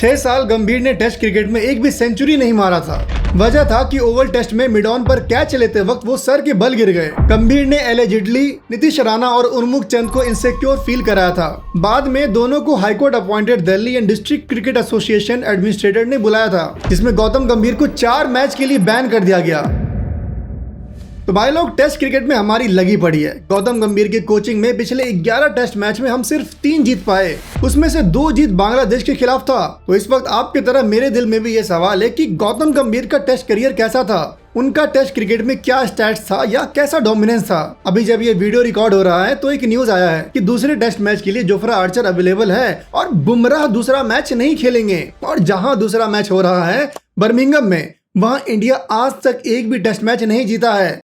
6 साल गंभीर ने टेस्ट क्रिकेट में एक भी सेंचुरी नहीं मारा था। वजह था कि ओवल टेस्ट में मिड ऑन पर कैच लेते वक्त वो सर के बल गिर गए। गंभीर ने एलिजिडली नीतीश राणा और उन्मुख चंद को इनसिक्योर फील कराया था। बाद में दोनों को high court appointed Delhi and district cricket association administrator ने बुलाया था, जिसमें गौतम गंभीर को 4 मैच के लिए बैन कर दिया गया। तो भाई लोग, टेस्ट क्रिकेट में हमारी लगी पड़ी है। गौतम गंभीर की कोचिंग में पिछले 11 टेस्ट मैच में हम सिर्फ 3 जीत पाए, उसमें से 2 जीत बांग्लादेश के खिलाफ था। तो इस वक्त आपकी तरह मेरे दिल में भी ये सवाल है कि गौतम गंभीर का टेस्ट करियर कैसा था, उनका टेस्ट क्रिकेट में क्या स्टैट्स था या कैसा डोमिनेंस था। अभी जब ये वीडियो रिकॉर्ड हो रहा है तो एक न्यूज आया है कि दूसरे टेस्ट मैच के लिए जोफ्रा आर्चर अवेलेबल है और बुमराह दूसरा मैच नहीं खेलेंगे। और जहां दूसरा मैच हो रहा है बर्मिंघम में, वहां इंडिया आज तक एक भी टेस्ट मैच नहीं जीता है।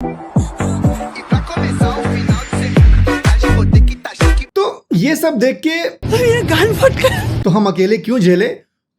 ये सब देख के ये गान फट गया। तो हम अकेले क्यों झेले,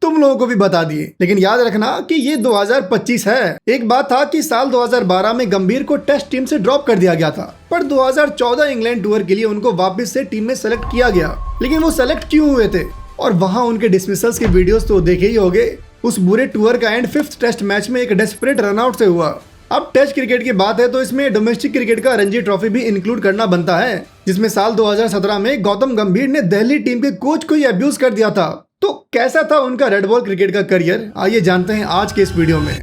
तुम लोगों को भी बता दिए। लेकिन याद रखना कि ये 2025 है। एक बात था कि साल 2012 में गंभीर को टेस्ट टीम से ड्रॉप कर दिया गया था, पर 2014 इंग्लैंड टूर के लिए उनको वापस से टीम में सेलेक्ट किया गया। लेकिन वो सेलेक्ट क्यों हुए थे, और वहां उनके डिसमिसल्स के वीडियोस तो देखे ही होंगे। उस बुरे टूर का एंड 5th टेस्ट मैच में एक डेस्परेट रनआउट से हुआ। अब टेस्ट क्रिकेट की बात है तो इसमें डोमेस्टिक क्रिकेट का रणजी ट्रॉफी भी इंक्लूड करना बनता है, जिसमें साल 2017 में गौतम गंभीर ने दिल्ली टीम के कोच को ही अब्यूज कर दिया था। तो कैसा था उनका रेड बॉल क्रिकेट का करियर, आइए जानते हैं आज के इस वीडियो में।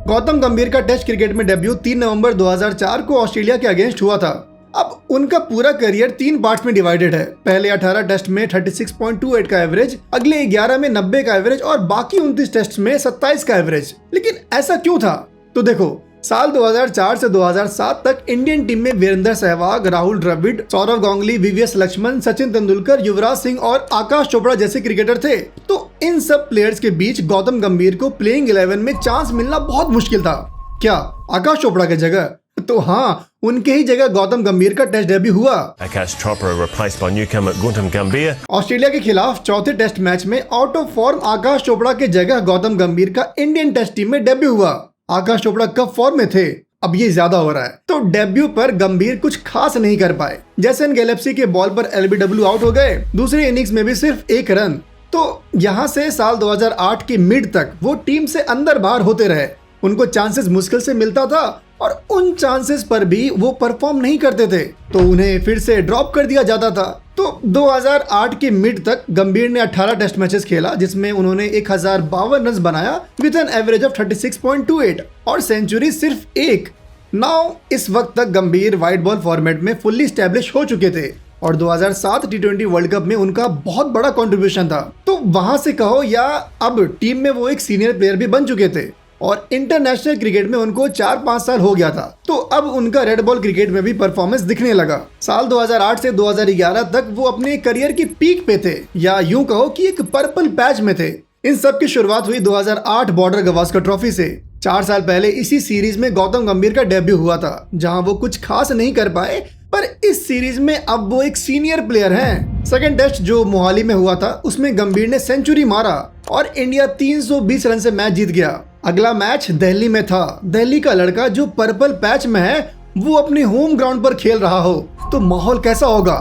गौतम गंभीर का टेस्ट क्रिकेट में डेब्यू 3 नवंबर 2004 को ऑस्ट्रेलिया के अगेंस्ट हुआ था। अब उनका पूरा करियर 3 पार्ट्स में डिवाइडेड है। पहले 18 टेस्ट में 36.28 का एवरेज, अगले 11 में 90 का एवरेज और बाकी 29 टेस्ट में 27 का एवरेज। लेकिन ऐसा क्यों था? तो देखो, साल 2004 से 2007 तक इंडियन टीम में वीरेंद्र सहवाग, राहुल द्रविड़, सौरव गांगुली, वीवीएस लक्ष्मण, सचिन तेंदुलकर, युवराज सिंह और आकाश चोपड़ा जैसे क्रिकेटर थे। तो इन सब प्लेयर्स के बीच गौतम गंभीर को प्लेइंग 11 में चांस मिलना बहुत मुश्किल था। क्या आकाश चोपड़ा की जगह? तो हाँ, उनके ही जगह गौतम गंभीर का टेस्ट डेब्यू हुआ। आकाश Chopra replaced by newcomer Gautam गंभीर। ऑस्ट्रेलिया के खिलाफ चौथे टेस्ट मैच में आउट ऑफ फॉर्म आकाश चोपड़ा के जगह गौतम गंभीर का इंडियन टेस्ट टीम में डेब्यू हुआ। आकाश चोपड़ा कब फॉर्म में थे, अब ये ज्यादा हो रहा है। तो डेब्यू पर गंभीर कुछ खास नहीं कर पाए। जैसन गैलेक्सी के बॉल पर एलबीडब्ल्यू आउट हो गए, दूसरी इनिंग्स में भी सिर्फ 1 रन। तो यहाँ से साल 2008 के मिड तक वो टीम से अंदर बाहर होते रहे। उनको चांसेस मुश्किल से मिलता था और उन चांसेस पर भी वो परफॉर्म नहीं करते थे, तो उन्हें फिर से ड्रॉप कर दिया जाता था। तो 2008 के मिड तक गंभीर ने 18 टेस्ट मैचेस खेला, जिसमें उन्होंने 1052 रन बनाया विद एन एवरेज ऑफ 36.28 और सेंचुरी सिर्फ 1। नाउ इस वक्त तक गंभीर वाइड बॉल फॉर्मेट में फुल्ली स्टैब्लिश हो चुके थे और 2007 T20 वर्ल्ड कप में उनका बहुत बड़ा कंट्रीब्यूशन था। तो वहां से कहो या अब टीम में वो एक सीनियर प्लेयर भी बन चुके थे और इंटरनेशनल क्रिकेट में उनको 4-5 साल हो गया था। तो अब उनका रेड बॉल क्रिकेट में भी परफॉर्मेंस दिखने लगा। साल 2008 से 2011 तक वो अपने करियर की पीक पे थे, या यूं कहो कि एक पर्पल पैच में थे। इन सब की शुरुआत हुई 2008 बॉर्डर गवास्कर ट्रॉफी से। 4 साल पहले इसी सीरीज में गौतम गंभीर का डेब्यू हुआ था, जहां वो कुछ खास नहीं कर पाए, पर इस सीरीज में अब वो एक सीनियर प्लेयर हैं। सेकंड टेस्ट जो मोहाली में हुआ था, उसमें गंभीर ने सेंचुरी मारा और इंडिया 320 रन से मैच जीत गया। अगला मैच दिल्ली में था। दिल्ली का लड़का जो पर्पल पैच में है, वो अपने होम ग्राउंड पर खेल रहा हो तो माहौल कैसा होगा?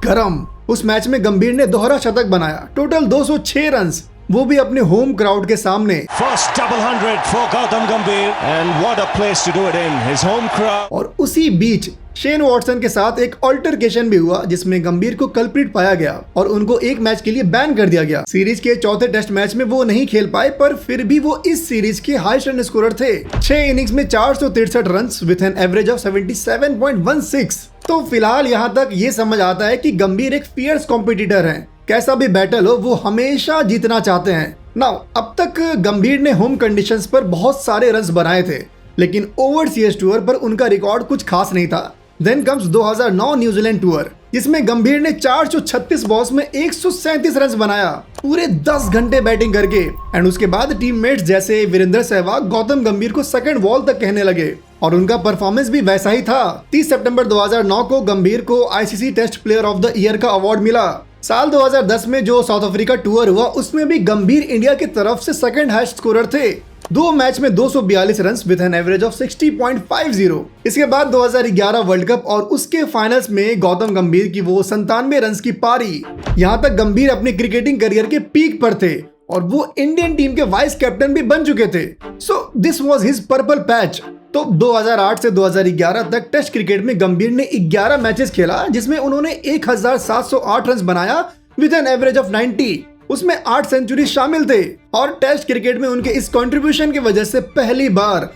गरम। उस मैच में गंभीर ने दोहरा शतक बनाया, टोटल 206 रन्स, वो भी अपने होम क्राउड के सामने। First double 100 for Gautam Gambhir and what a place to do it in, his home crowd। और उसी बीच शेन वॉटसन के साथ एक ऑल्टरकेशन भी हुआ, जिसमें गंभीर को कल्प्रिट पाया गया और उनको एक मैच के लिए बैन कर दिया गया। सीरीज के चौथे टेस्ट मैच में वो नहीं खेल पाए, पर फिर भी वो इस सीरीज के हाईएस्ट रन स्कोरर थे। 6 इनिंग्स में 463 run with an average of 77.16। तो फिलहाल यहाँ तक ये समझ आता है कि गंभीर एक फियर्स कॉम्पिटिटर हैं। कैसा भी बैटल हो, वो हमेशा जीतना चाहते हैं। नाउ अब तक गंभीर ने होम कंडीशंस पर बहुत सारे रन्स बनाए थे, लेकिन ओवरसीज टूर पर उनका रिकॉर्ड कुछ खास नहीं था। देन कम्स 2009 न्यूजीलैंड टूर, जिसमें गंभीर ने 436 बॉल्स में 137 रन बनाया, पूरे 10 घंटे बैटिंग करके। एंड उसके बाद टीममेट्स जैसे वीरेंद्र सहवाग गौतम गंभीर को सेकंड वॉल तक कहने लगे और उनका परफॉर्मेंस भी वैसा ही था। 30 सितंबर 2009 को गंभीर को ICC test player of the year का अवार्ड मिला। साल 2010 में जो साउथ अफ्रीका टूर हुआ उसमें भी गंभीर इंडिया की तरफ से सेकंड हाईएस्ट स्कोरर थे। 2 मैच में 242 run with an average of 60.50। इसके बाद 2011 वर्ल्ड कप और उसके फाइनल्स में गौतम गंभीर की वो 97 रन की पारी। यहाँ तक गंभीर अपने क्रिकेटिंग करियर के पीक पर थे और वो इंडियन टीम के वाइस कैप्टन भी बन चुके थे। So this was his purple patch. तो 2008 से 2011 तक टेस्ट क्रिकेट में गंभीर ने 11 मैचेस खेला जिसमें उन्होंने 1708 रन बनाया विद एन एवरेज ऑफ 90। उसमें 8 सेंचुरी शामिल थे और टेस्ट क्रिकेट में उनके इस कंट्रीब्यूशन की वजह से पहली बार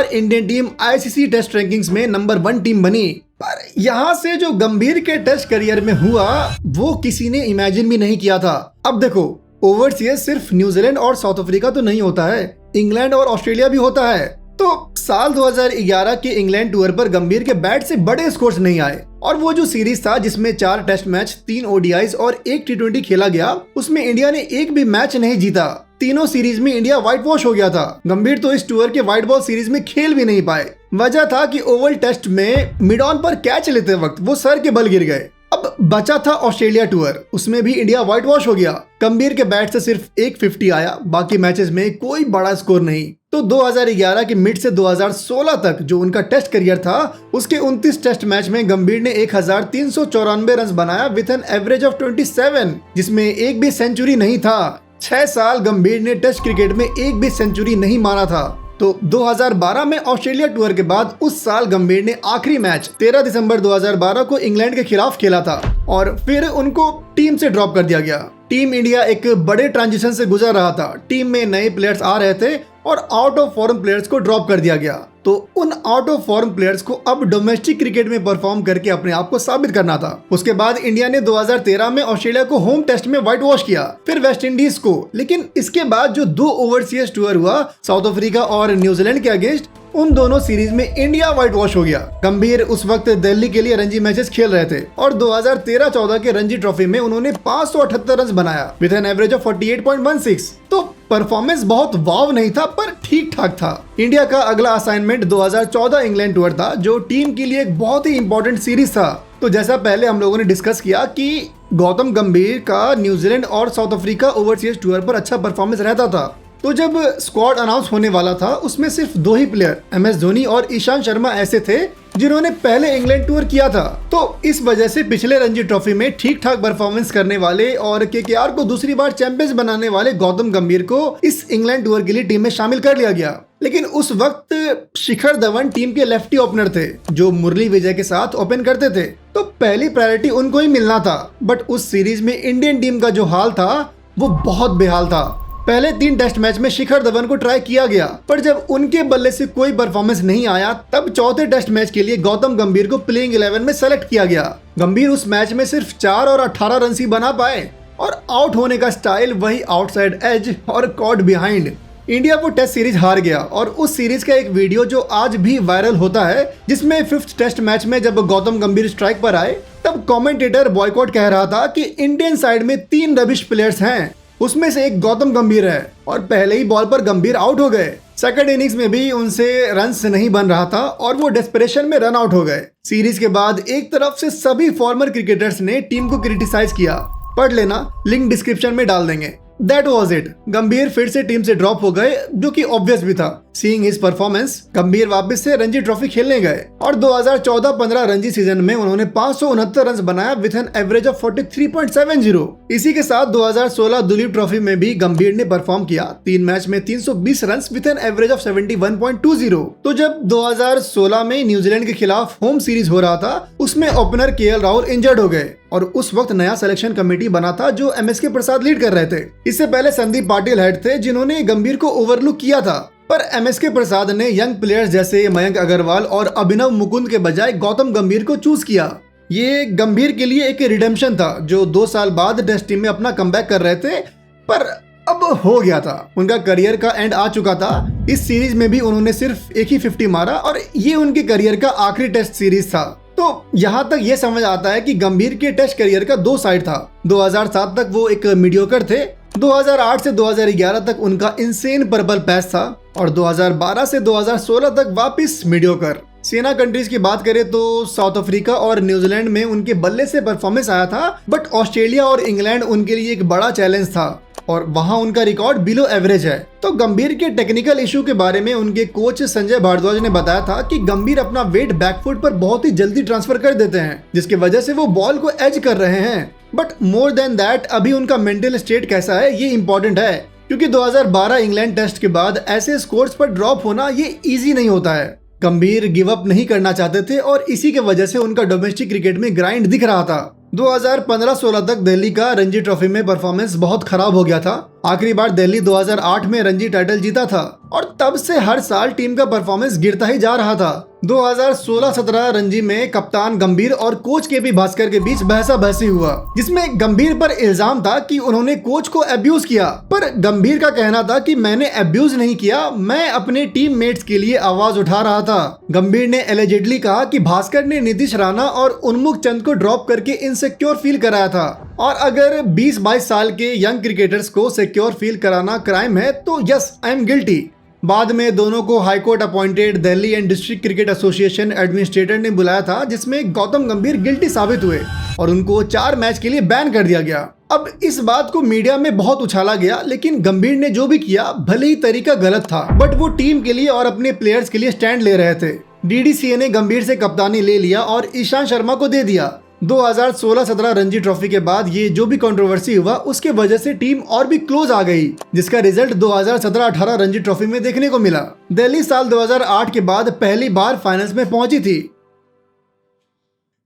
Indian team ICC test rankings में नंबर 1 टीम बनी। पर यहाँ से जो गंभीर के टेस्ट करियर में हुआ वो किसी ने इमेजिन भी नहीं किया था। अब देखो, ओवरसीज सिर्फ न्यूजीलैंड और साउथ अफ्रीका तो नहीं होता है, इंग्लैंड और ऑस्ट्रेलिया भी होता है। तो साल 2011 के इंग्लैंड टूर पर गंभीर के बैट से बड़े स्कोर्स नहीं आए और वो जो सीरीज था जिसमें 4 टेस्ट मैच, 3 ओडीआईज और 1 टी20 खेला गया, उसमें इंडिया ने एक भी मैच नहीं जीता। तीनों सीरीज में इंडिया व्हाइट वॉश हो गया था। गंभीर तो इस टूर के व्हाइट बॉल सीरीज में खेल भी नहीं पाए। वजह था कि ओवल टेस्ट में मिड ऑन पर कैच लेते वक्त वो सर के बल गिर गए। अब बचा था ऑस्ट्रेलिया टूर, उसमें भी इंडिया व्हाइट वॉश हो गया। गंभीर के बैट से सिर्फ 150 आया, बाकी मैचेस में कोई बड़ा स्कोर नहीं। तो 2011 के मिड से 2016 तक जो उनका टेस्ट करियर था उसके 29 टेस्ट मैच में गंभीर ने 1394 रन बनाया विद एन एवरेज ऑफ 27, जिसमें एक भी सेंचुरी नहीं था। 6 साल गंभीर ने टेस्ट क्रिकेट में एक भी सेंचुरी नहीं मारा था। तो 2012 में ऑस्ट्रेलिया टूर के बाद उस साल गंभीर ने आखिरी मैच 13 दिसंबर 2012 को इंग्लैंड के खिलाफ खेला था और फिर उनको टीम से ड्रॉप कर दिया गया। टीम इंडिया एक बड़े ट्रांजिशन से गुजर रहा था। टीम में नए प्लेयर्स आ रहे थे और आउट ऑफ फॉर्म प्लेयर्स को ड्रॉप कर दिया गया। तो उन आउट ऑफ फॉर्म प्लेयर्स को अब डोमेस्टिक क्रिकेट में परफॉर्म करके अपने आप को साबित करना था। उसके बाद इंडिया ने 2013 में ऑस्ट्रेलिया को होम टेस्ट में व्हाइट वॉश किया, फिर वेस्ट इंडीज को। लेकिन इसके बाद जो 2 ओवरसीज टूर हुआ साउथ अफ्रीका और न्यूजीलैंड के अगेंस्ट, उन दोनों सीरीज में इंडिया व्हाइट वॉश हो गया। गंभीर उस वक्त दिल्ली के लिए रणजी मैचेस खेल रहे थे और 2013-14 के रणजी ट्रॉफी में उन्होंने 578 रन बनाया विद एन एवरेज ऑफ 48.16। तो परफॉर्मेंस बहुत वाव नहीं था पर ठीक ठाक था। इंडिया का अगला असाइनमेंट 2014 इंग्लैंड टूर था जो टीम के लिए एक बहुत ही इंपॉर्टेंट सीरीज था। तो जैसा पहले हम लोगों ने डिस्कस किया कि गौतम गंभीर का न्यूजीलैंड और साउथ अफ्रीका ओवरसीज टूर पर अच्छा परफॉर्मेंस रहता था। तो जब स्क्वाड अनाउंस होने वाला था उसमें सिर्फ 2 ही प्लेयर MS धोनी और ईशांत शर्मा ऐसे थे जिन्होंने पहले इंग्लैंड टूर किया था। तो इस वजह से पिछले रणजी ट्रॉफी में ठीक ठाक परफॉर्मेंस करने वाले और KKR को दूसरी बार चैंपियंस बनाने वाले गौतम गंभीर को इस इंग्लैंड टूर के लिए टीम में शामिल कर लिया गया। लेकिन उस वक्त शिखर धवन टीम के लेफ्टी ओपनर थे जो मुरली विजय के साथ ओपन करते थे, तो पहली प्रायोरिटी उनको ही मिलना था। बट उस सीरीज में इंडियन टीम का जो हाल था वो बहुत बेहाल था। पहले 3 टेस्ट मैच में शिखर धवन को ट्राई किया गया पर जब उनके बल्ले से कोई परफॉर्मेंस नहीं आया तब चौथे टेस्ट मैच के लिए गौतम गंभीर को प्लेइंग 11 में सेलेक्ट किया गया। गंभीर उस मैच में सिर्फ 4 और 18 रन ही बना पाए और आउट होने का स्टाइल वही आउटसाइड एज और कॉट बिहाइंड। इंडिया वो टेस्ट सीरीज हार गया और उस सीरीज का एक वीडियो जो आज भी वायरल होता है जिसमें 5th टेस्ट मैच में जब गौतम गंभीर स्ट्राइक पर आए तब कमेंटेटर बॉयकॉट कह रहा था कि इंडियन साइड में 3 रबिश प्लेयर्स हैं, उसमें से एक गौतम गंभीर है और पहले ही बॉल पर गंभीर आउट हो गए। सेकंड इनिंग्स में भी उनसे रन्स नहीं बन रहा था और वो डेस्परेशन में रन आउट हो गए। सीरीज के बाद एक तरफ से सभी फॉर्मर क्रिकेटर्स ने टीम को क्रिटिसाइज किया, पढ़ लेना, लिंक डिस्क्रिप्शन में डाल देंगे। That was it। गंभीर फिर से टीम से ड्रॉप हो गए जो कि ऑब्वियस भी था। सीइंग हिज परफॉर्मेंस, गंभीर वापस से रणजी ट्रॉफी खेलने गए और 2014-15 रणजी सीजन में उन्होंने 569 रन बनाया विद एन एवरेज ऑफ 43.70। इसी के साथ 2016 दुलीप ट्रॉफी में भी गंभीर ने परफॉर्म किया। 3 मैच में 320 run with an average of 71.20। तो जब 2016 में न्यूजीलैंड के खिलाफ होम सीरीज हो रहा था उसमें ओपनर KL राहुल इंजर्ड हो गए और उस वक्त नया सिलेक्शन कमेटी बना था जो MSK प्रसाद लीड कर रहे थे। इससे पहले संदीप पाटिल हेड थे जिन्होंने गंभीर को ओवरलुक किया था, पर MSK प्रसाद ने यंग प्लेयर्स जैसे मयंक अग्रवाल और अभिनव मुकुंद के बजाय गौतम गंभीर को चूज किया। ये गंभीर के लिए एक रिडेम्पशन था जो 2 साल बाद टेस्ट टीम में अपना कमबैक कर रहे थे, पर अब हो गया था। उनका करियर का एंड आ चुका था। इस सीरीज में भी उन्होंने सिर्फ एक ही 50 मारा और ये उनके करियर का आखिरी टेस्ट सीरीज था। तो यहाँ तक ये समझ आता है कि गंभीर के टेस्ट करियर का 2 साइड था। 2007 तक वो एक मीडियोकर थे, 2008 से 2011 तक उनका इंसेन पर्पल पैच था और 2012 से 2016 तक वापस मीडियोकर। सेना कंट्रीज की बात करें तो साउथ अफ्रीका और न्यूजीलैंड में उनके बल्ले से परफॉर्मेंस आया था, बट ऑस्ट्रेलिया और इंग्लैंड उनके लिए एक बड़ा चैलेंज था और वहां उनका रिकॉर्ड बिलो एवरेज है। तो गंभीर के टेक्निकल इशू के बारे में उनके कोच संजय भारद्वाज ने बताया था कि गंभीर अपना वेट बैकफुट पर बहुत ही जल्दी ट्रांसफर कर देते हैं, जिसकी वजह से वो बॉल को एज कर रहे हैं। बट मोर देन दैट, अभी उनका मेंटल स्टेट कैसा है ये इंपॉर्टेंट है, क्योंकि 2012 इंग्लैंड टेस्ट के बाद ऐसे स्कोर्स पर ड्रॉप होना ये इजी नहीं होता है। गंभीर गिव अप नहीं करना चाहते थे और इसी के वजह से उनका डोमेस्टिक क्रिकेट में ग्राइंड दिख रहा था। 2015-16 तक दिल्ली का रणजी ट्रॉफी में परफॉर्मेंस बहुत खराब हो गया था। आखिरी बार दिल्ली 2008 में रणजी टाइटल जीता था और तब से हर साल टीम का परफॉर्मेंस गिरता ही जा रहा था। 2016-17 रणजी में कप्तान गंभीर और कोच केपी भास्कर के बीच बहसा-बहसी हुआ, जिसमें गंभीर पर इल्जाम था कि उन्होंने कोच को अब्यूज किया, पर गंभीर का कहना था कि मैंने अब्यूज नहीं किया, मैं अपने टीममेट्स के लिए आवाज उठा रहा था। गंभीर ने एलिजिडली कहा कि भास्कर ने नीतीश राणा और उन्मुख चंद को ड्रॉप करके इनसिक्योर फील कराया था, और अगर 20-22 साल के यंग क्रिकेटर्स को सिक्योर फील कराना क्राइम है तो यस, आई एम गिल्टी। बाद में दोनों को high court appointed Delhi and district cricket association administrator ने बुलाया था, जिसमें गौतम गंभीर गिल्टी साबित हुए और उनको 4 मैच के लिए बैन कर दिया गया। अब इस बात को मीडिया में बहुत उछाला गया, लेकिन गंभीर ने जो भी किया भले ही तरीका गलत था, बट वो टीम के लिए और अपने प्लेयर्स के लिए स्टैंड ले रहे थे। डीडीसीए ने गंभीर से कप्तानी ले लिया और ईशांत शर्मा को दे दिया। 2016-17 रणजी ट्रॉफी के बाद ये जो भी कंट्रोवर्सी हुआ उसके वजह से टीम और भी क्लोज आ गई, जिसका रिजल्ट 2017-18 रणजी ट्रॉफी में देखने को मिला। दिल्ली साल 2008 के बाद पहली बार फाइनल्स में पहुंची थी।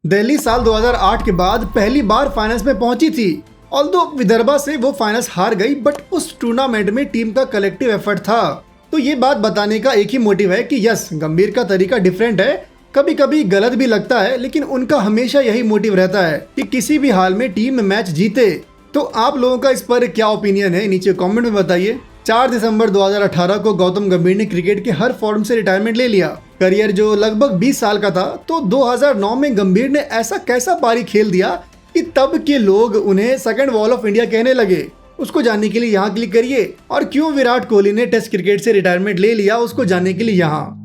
दिल्ली साल 2008 के बाद पहली बार फाइनल्स में पहुंची थी। ऑल्दो विदर्भा से वो फाइनल्स हार गई, बट उस टूर्नामेंट में टीम का कलेक्टिव एफर्ट था। तो ये बात बताने का एक ही मोटिव है कि यस, गंभीर का तरीका डिफरेंट है, कभी कभी गलत भी लगता है, लेकिन उनका हमेशा यही मोटिव रहता है कि किसी भी हाल में टीम मैच जीते। तो आप लोगों का इस पर क्या ओपिनियन है, नीचे कमेंट में बताइए। 4 दिसंबर 2018 को गौतम गंभीर ने क्रिकेट के हर फॉर्म से रिटायरमेंट ले लिया। करियर जो लगभग 20 साल का था, तो 2009 में गंभीर ने ऐसा कैसा पारी खेल दिया कि तब के लोग उन्हें सेकंड वॉल ऑफ इंडिया कहने लगे। उसको जानने के लिए यहाँ क्लिक करिए, और क्यों विराट कोहली ने टेस्ट क्रिकेट से रिटायरमेंट ले लिया उसको जानने के लिए यहाँ।